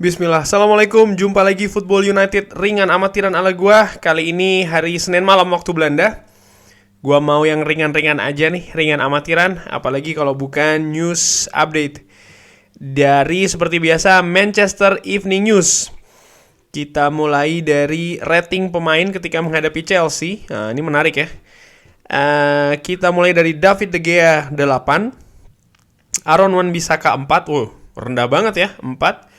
Bismillah, Assalamualaikum, jumpa lagi Football United ringan amatiran ala gua. Kali ini hari Senin malam waktu Belanda. Gua mau yang ringan-ringan aja nih, ringan amatiran. Apalagi kalau bukan news update dari seperti biasa Manchester Evening News. Kita mulai dari rating pemain ketika menghadapi Chelsea. Nah, ini menarik ya. Kita mulai dari David De Gea 8, Aaron Wan-Bissaka 4. Rendah banget ya, 4.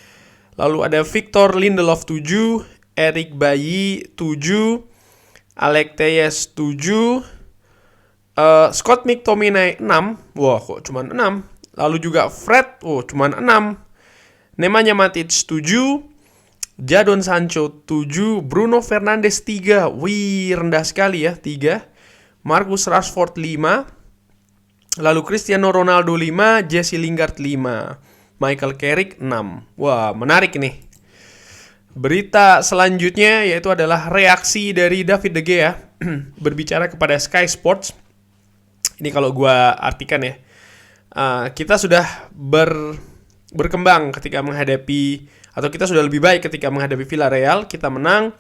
Lalu ada Victor Lindelof 7, Eric Bailly 7, Alex Telles 7, Scott McTominay 6. Wah, kok cuma 6. Lalu juga Fred, cuma 6. Nemanja Matic 7, Jadon Sancho 7, Bruno Fernandes 3. Wih, rendah sekali ya, 3. Marcus Rashford 5. Lalu Cristiano Ronaldo 5, Jesse Lingard 5. Michael Carrick 6. Wah, menarik nih. Berita selanjutnya yaitu adalah reaksi dari David De Gea berbicara kepada Sky Sports. Ini kalau gua artikan ya. Kita sudah berkembang ketika menghadapi, atau kita sudah lebih baik ketika menghadapi Villarreal. Kita menang,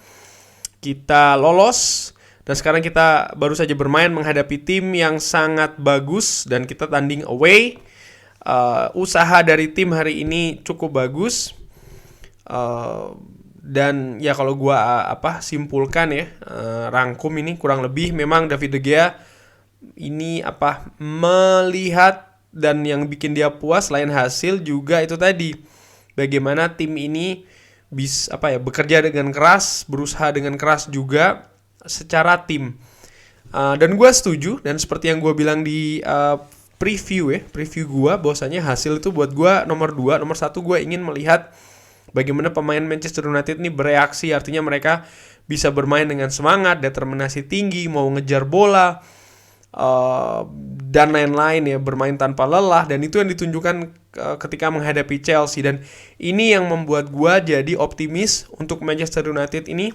kita lolos, dan sekarang kita baru saja bermain menghadapi tim yang sangat bagus dan kita tanding away. Usaha dari tim hari ini cukup bagus, dan ya kalau gua simpulkan ya, rangkum ini kurang lebih memang David De Gea ini melihat, dan yang bikin dia puas selain hasil juga itu tadi bagaimana tim ini bisa bekerja dengan keras, berusaha dengan keras juga secara tim, dan gua setuju, dan seperti yang gua bilang di preview gua, bahwasanya hasil itu buat gua nomor 2. Nomor 1 gua ingin melihat bagaimana pemain Manchester United ini bereaksi, artinya mereka bisa bermain dengan semangat, determinasi tinggi, mau ngejar bola, dan lain-lain ya, bermain tanpa lelah, dan itu yang ditunjukkan ketika menghadapi Chelsea, dan ini yang membuat gua jadi optimis untuk Manchester United ini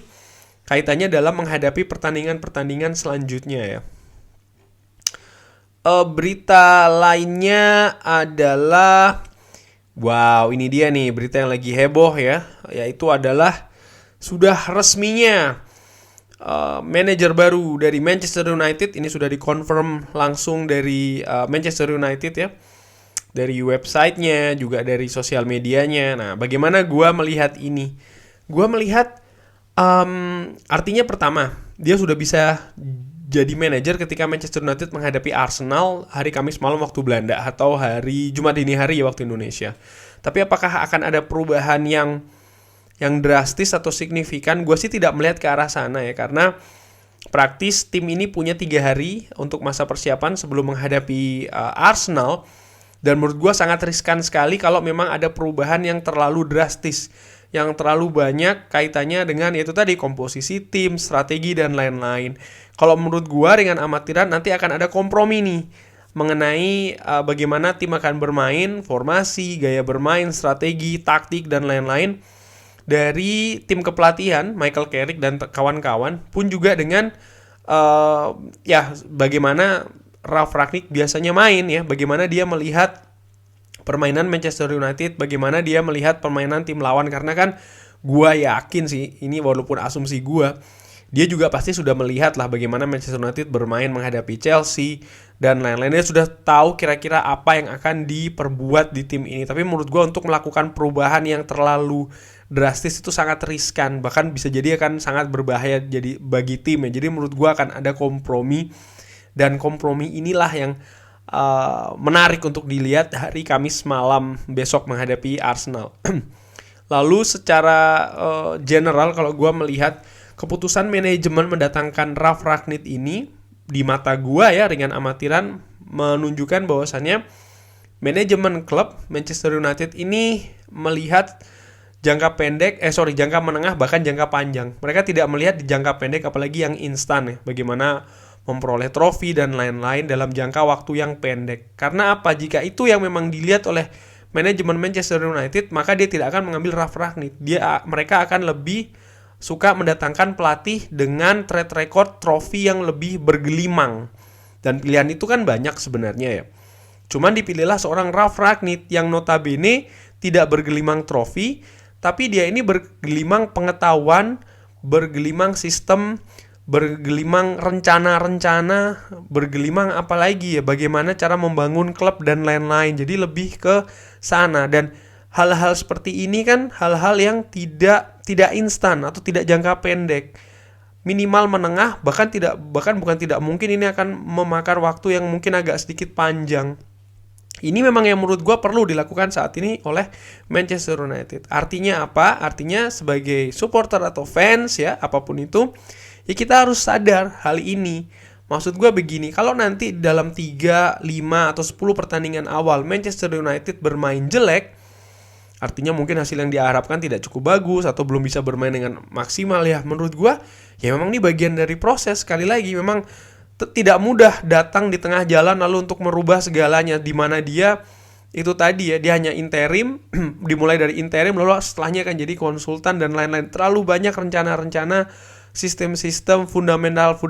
kaitannya dalam menghadapi pertandingan-pertandingan selanjutnya ya. Berita lainnya adalah, wow, ini dia nih berita yang lagi heboh ya, yaitu adalah sudah resminya manajer baru dari Manchester United. Ini sudah dikonfirm langsung dari Manchester United ya, dari websitenya juga dari sosial medianya. Nah, bagaimana gua melihat ini? Gua melihat artinya pertama, dia sudah bisa jadi manajer ketika Manchester United menghadapi Arsenal hari Kamis malam waktu Belanda, atau hari Jumat dini hari ya waktu Indonesia. Tapi apakah akan ada perubahan yang drastis atau signifikan? Gue sih tidak melihat ke arah sana ya, karena praktis tim ini punya 3 hari untuk masa persiapan sebelum menghadapi Arsenal, dan menurut gue sangat riskan sekali kalau memang ada perubahan yang terlalu drastis, yang terlalu banyak kaitannya dengan yaitu tadi komposisi tim, strategi, dan lain-lain. Kalau menurut gua dengan amatiran nanti akan ada kompromi nih mengenai bagaimana tim akan bermain, formasi, gaya bermain, strategi, taktik, dan lain-lain dari tim kepelatihan Michael Carrick dan kawan-kawan, pun juga dengan bagaimana Ralf Rangnick biasanya main ya, bagaimana dia melihat permainan Manchester United, bagaimana dia melihat permainan tim lawan, karena kan gua yakin sih, ini walaupun asumsi gua, dia juga pasti sudah melihat lah bagaimana Manchester United bermain menghadapi Chelsea dan lain-lain. Dia sudah tahu kira-kira apa yang akan diperbuat di tim ini. Tapi menurut gua untuk melakukan perubahan yang terlalu drastis itu sangat riskan, bahkan bisa jadi akan sangat berbahaya jadi bagi tim ya. Jadi menurut gua akan ada kompromi, dan kompromi inilah yang menarik untuk dilihat hari Kamis malam besok menghadapi Arsenal. Lalu secara general kalau gue melihat keputusan manajemen mendatangkan Ralf Rangnick ini, di mata gue ya ringan amatiran, menunjukkan bahwasannya manajemen klub Manchester United ini melihat jangka menengah, bahkan jangka panjang. Mereka tidak melihat di jangka pendek, apalagi yang instan ya, bagaimana memperoleh trofi dan lain-lain dalam jangka waktu yang pendek. Karena apa? Jika itu yang memang dilihat oleh manajemen Manchester United, maka dia tidak akan mengambil Ralf Rangnick. Mereka akan lebih suka mendatangkan pelatih dengan track record trofi yang lebih bergelimang. Dan pilihan itu kan banyak sebenarnya ya. Cuman dipilihlah seorang Ralf Rangnick yang notabene tidak bergelimang trofi, tapi dia ini bergelimang pengetahuan, bergelimang sistem, bergelimang rencana-rencana, bergelimang apalagi ya, bagaimana cara membangun klub dan lain-lain. Jadi lebih ke sana, dan hal-hal seperti ini kan hal-hal yang tidak instan atau tidak jangka pendek, minimal menengah, bahkan bukan tidak mungkin ini akan memakan waktu yang mungkin agak sedikit panjang. Ini memang yang menurut gue perlu dilakukan saat ini oleh Manchester United. Artinya apa? Artinya sebagai supporter atau fans ya, apapun itu, ya kita harus sadar hal ini. Maksud gue begini, kalau nanti dalam 3, 5, atau 10 pertandingan awal Manchester United bermain jelek, artinya mungkin hasil yang diharapkan tidak cukup bagus atau belum bisa bermain dengan maksimal ya. Menurut gue, ya memang ini bagian dari proses. Sekali lagi, memang tidak mudah datang di tengah jalan lalu untuk merubah segalanya, di mana dia itu tadi ya, dia hanya interim, dimulai dari interim lalu setelahnya kan jadi konsultan dan lain-lain. Terlalu banyak rencana-rencana, sistem-sistem fundamental,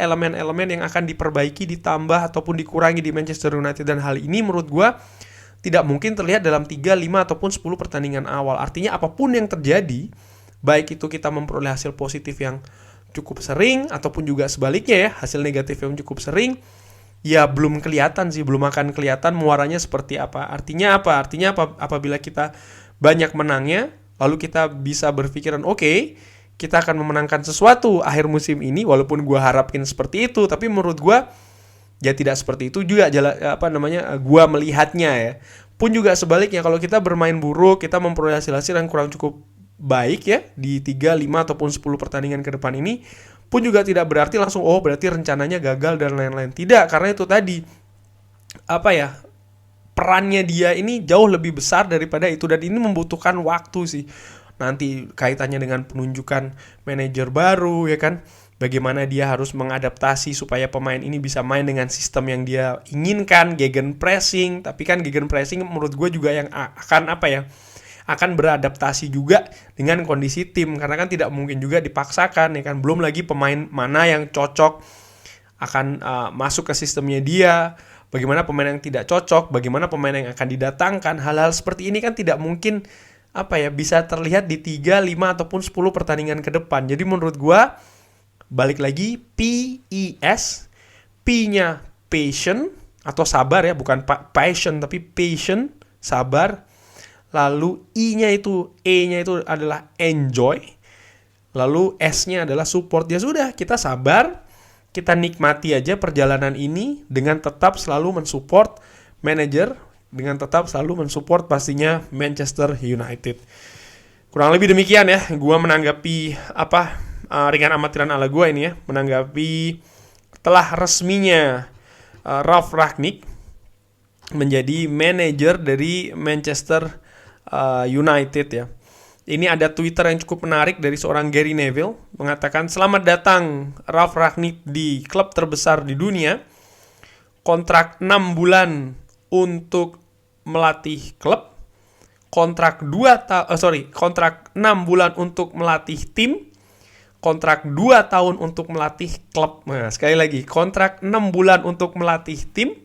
elemen-elemen yang akan diperbaiki, ditambah ataupun dikurangi di Manchester United, dan hal ini menurut gue tidak mungkin terlihat dalam 3, 5, ataupun 10 pertandingan awal. Artinya apapun yang terjadi, baik itu kita memperoleh hasil positif yang cukup sering ataupun juga sebaliknya ya, hasil negatif yang cukup sering, ya belum kelihatan sih, belum akan kelihatan muaranya seperti apa. Artinya apa? Apabila kita banyak menangnya, lalu kita bisa berpikiran oke, kita akan memenangkan sesuatu akhir musim ini, walaupun gue harapin seperti itu, tapi menurut gue ya tidak seperti itu juga gue melihatnya ya. Pun juga sebaliknya, kalau kita bermain buruk, kita memperoleh hasil-hasil yang kurang cukup baik ya di 3, 5, ataupun 10 pertandingan ke depan ini, pun juga tidak berarti langsung berarti rencananya gagal dan lain-lain. Tidak, karena itu tadi perannya dia ini jauh lebih besar daripada itu, dan ini membutuhkan waktu sih. Nanti kaitannya dengan penunjukan manajer baru ya kan, bagaimana dia harus mengadaptasi supaya pemain ini bisa main dengan sistem yang dia inginkan, gegenpressing. Tapi kan gegenpressing menurut gue juga yang akan beradaptasi juga dengan kondisi tim, karena kan tidak mungkin juga dipaksakan ya kan. Belum lagi pemain mana yang cocok akan masuk ke sistemnya dia, bagaimana pemain yang tidak cocok, bagaimana pemain yang akan didatangkan. Hal-hal seperti ini kan tidak mungkin bisa terlihat di 3, 5, ataupun 10 pertandingan ke depan. Jadi menurut gua balik lagi, PES, P-nya patient atau sabar ya, bukan passion tapi patient, sabar. Lalu E-nya itu adalah enjoy. Lalu S-nya adalah support. Ya sudah, kita sabar, kita nikmati aja perjalanan ini dengan tetap selalu mensupport manajer, dengan tetap selalu mensupport pastinya Manchester United. Kurang lebih demikian ya, gua menanggapi ringan amatiran ala gua ini ya, menanggapi telah resminya Ralf Rangnick menjadi manajer dari Manchester United ya. Ini ada Twitter yang cukup menarik dari seorang Gary Neville, mengatakan, "Selamat datang Ralf Rangnick di klub terbesar di dunia. Kontrak 6 bulan untuk melatih klub. Kontrak 6 bulan untuk melatih tim. Kontrak 2 tahun untuk melatih klub." Nah, sekali lagi, kontrak 6 bulan untuk melatih tim.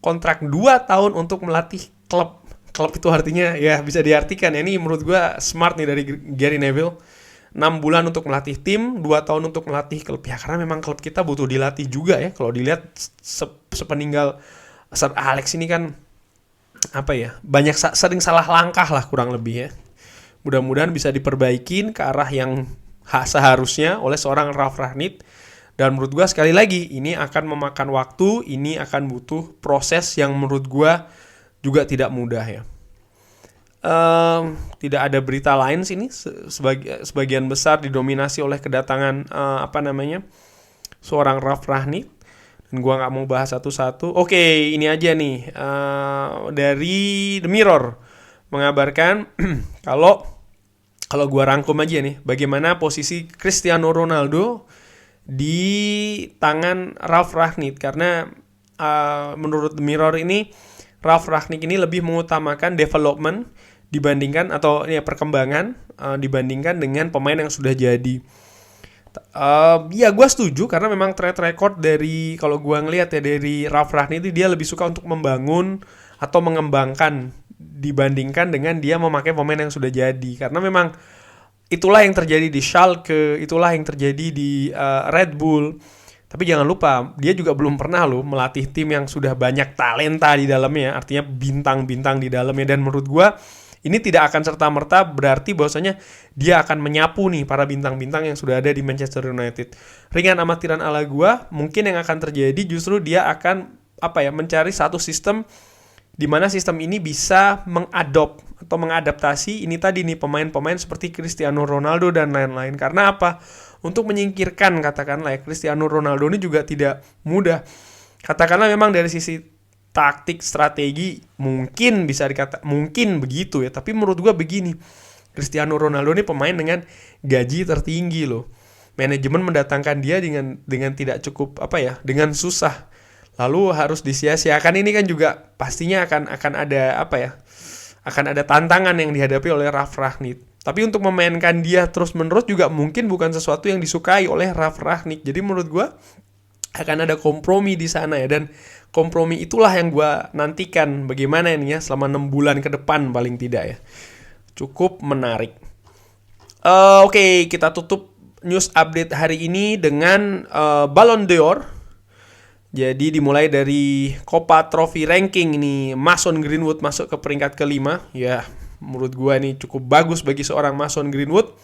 Kontrak 2 tahun untuk melatih klub. Klub itu artinya ya bisa diartikan ya, ini menurut gue smart nih dari Gary Neville. 6 bulan untuk melatih tim, 2 tahun untuk melatih klub. Ya karena memang klub kita butuh dilatih juga ya. Kalau dilihat sepeninggal Sir Alex ini kan banyak sering salah langkah lah kurang lebih ya. Mudah-mudahan bisa diperbaikin ke arah yang seharusnya oleh seorang Ralf Rangnick. Dan menurut gue sekali lagi, ini akan memakan waktu, ini akan butuh proses yang menurut gue juga tidak mudah ya. Tidak ada berita lain sini, sebagian besar didominasi oleh kedatangan seorang Ralf Rangnick, dan gue nggak mau bahas satu-satu. Oke, ini aja nih dari The Mirror mengabarkan kalau gue rangkum aja nih, bagaimana posisi Cristiano Ronaldo di tangan Ralf Rangnick, karena menurut The Mirror ini Ralf Rangnick ini lebih mengutamakan development dibandingkan perkembangan dibandingkan dengan pemain yang sudah jadi. Ya gue setuju, karena memang track record dari, kalau gue ngelihat ya, dari Ralf Rangnick itu dia lebih suka untuk membangun atau mengembangkan dibandingkan dengan dia memakai pemain yang sudah jadi. Karena memang itulah yang terjadi di Schalke, itulah yang terjadi di Red Bull. Tapi jangan lupa, dia juga belum pernah loh melatih tim yang sudah banyak talenta di dalamnya, artinya bintang-bintang di dalamnya. Dan menurut gue, ini tidak akan serta-merta berarti bahwasanya dia akan menyapu nih para bintang-bintang yang sudah ada di Manchester United. Ringan amatiran ala gue, mungkin yang akan terjadi justru dia akan mencari satu sistem di mana sistem ini bisa mengadaptasi ini tadi nih pemain-pemain seperti Cristiano Ronaldo dan lain-lain. Karena apa? Untuk menyingkirkan katakanlah Cristiano Ronaldo ini juga tidak mudah. Katakanlah memang dari sisi taktik, strategi mungkin bisa mungkin begitu ya. Tapi menurut gue begini, Cristiano Ronaldo ini pemain dengan gaji tertinggi loh. Manajemen mendatangkan dia dengan tidak cukup dengan susah. Lalu harus disia-siakan, ini kan juga pastinya akan ada akan ada tantangan yang dihadapi oleh Ralf Rangnick. Tapi untuk memainkan dia terus-menerus juga mungkin bukan sesuatu yang disukai oleh Ralf Rangnick. Jadi menurut gue akan ada kompromi di sana ya, dan kompromi itulah yang gue nantikan bagaimana ini ya selama 6 bulan ke depan paling tidak ya. Cukup menarik. Oke, kita tutup news update hari ini dengan Ballon d'Or. Jadi dimulai dari Copa Trophy Ranking ini, Mason Greenwood masuk ke peringkat kelima. Ya, menurut gue ini cukup bagus bagi seorang Mason Greenwood.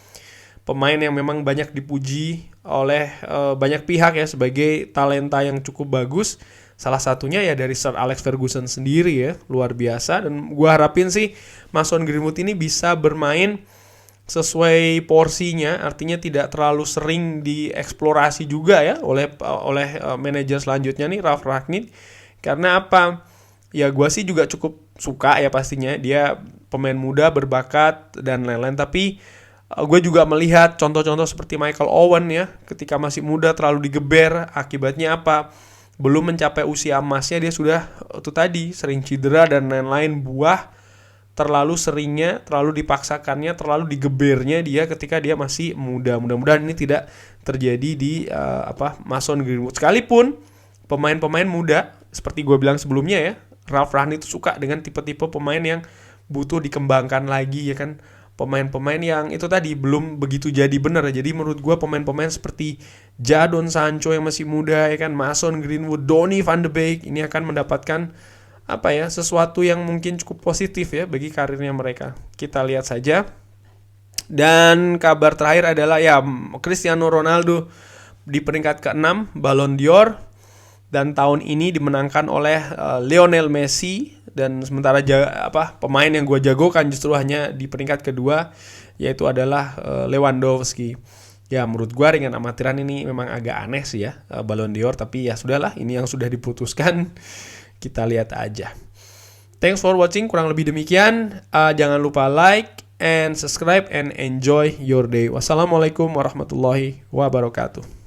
Pemain yang memang banyak dipuji oleh banyak pihak ya sebagai talenta yang cukup bagus. Salah satunya ya dari Sir Alex Ferguson sendiri ya, luar biasa. Dan gue harapin sih Mason Greenwood ini bisa bermain sesuai porsinya, artinya tidak terlalu sering dieksplorasi juga ya oleh manajer selanjutnya nih Ralf Rangnick. Karena apa? Ya gue sih juga cukup suka ya pastinya, dia pemain muda berbakat dan lain-lain, tapi gue juga melihat contoh-contoh seperti Michael Owen ya, ketika masih muda terlalu digeber, akibatnya apa? Belum mencapai usia emasnya dia sudah itu tadi sering cedera dan lain-lain, terlalu seringnya, terlalu dipaksakannya, terlalu digebernya dia ketika dia masih muda. Mudah-mudahan ini tidak terjadi di Mason Greenwood. Sekalipun pemain-pemain muda seperti gue bilang sebelumnya ya, Ralf Rangnick itu suka dengan tipe-tipe pemain yang butuh dikembangkan lagi ya kan. Pemain-pemain yang itu tadi belum begitu jadi benar. Jadi menurut gue pemain-pemain seperti Jadon Sancho yang masih muda ya kan, Mason Greenwood, Donny van de Beek ini akan mendapatkan sesuatu yang mungkin cukup positif ya bagi karirnya mereka. Kita lihat saja. Dan kabar terakhir adalah ya Cristiano Ronaldo di peringkat ke-6 Ballon d'Or, dan tahun ini dimenangkan oleh Lionel Messi. Dan sementara pemain yang gue jagokan justru hanya di peringkat kedua, yaitu adalah Lewandowski. Ya menurut gue ringan amatiran ini memang agak aneh sih ya Ballon d'Or, tapi ya sudahlah, ini yang sudah diputuskan. Kita lihat aja. Thanks for watching, kurang lebih demikian. Jangan lupa like and subscribe and enjoy your day. Wassalamualaikum warahmatullahi wabarakatuh.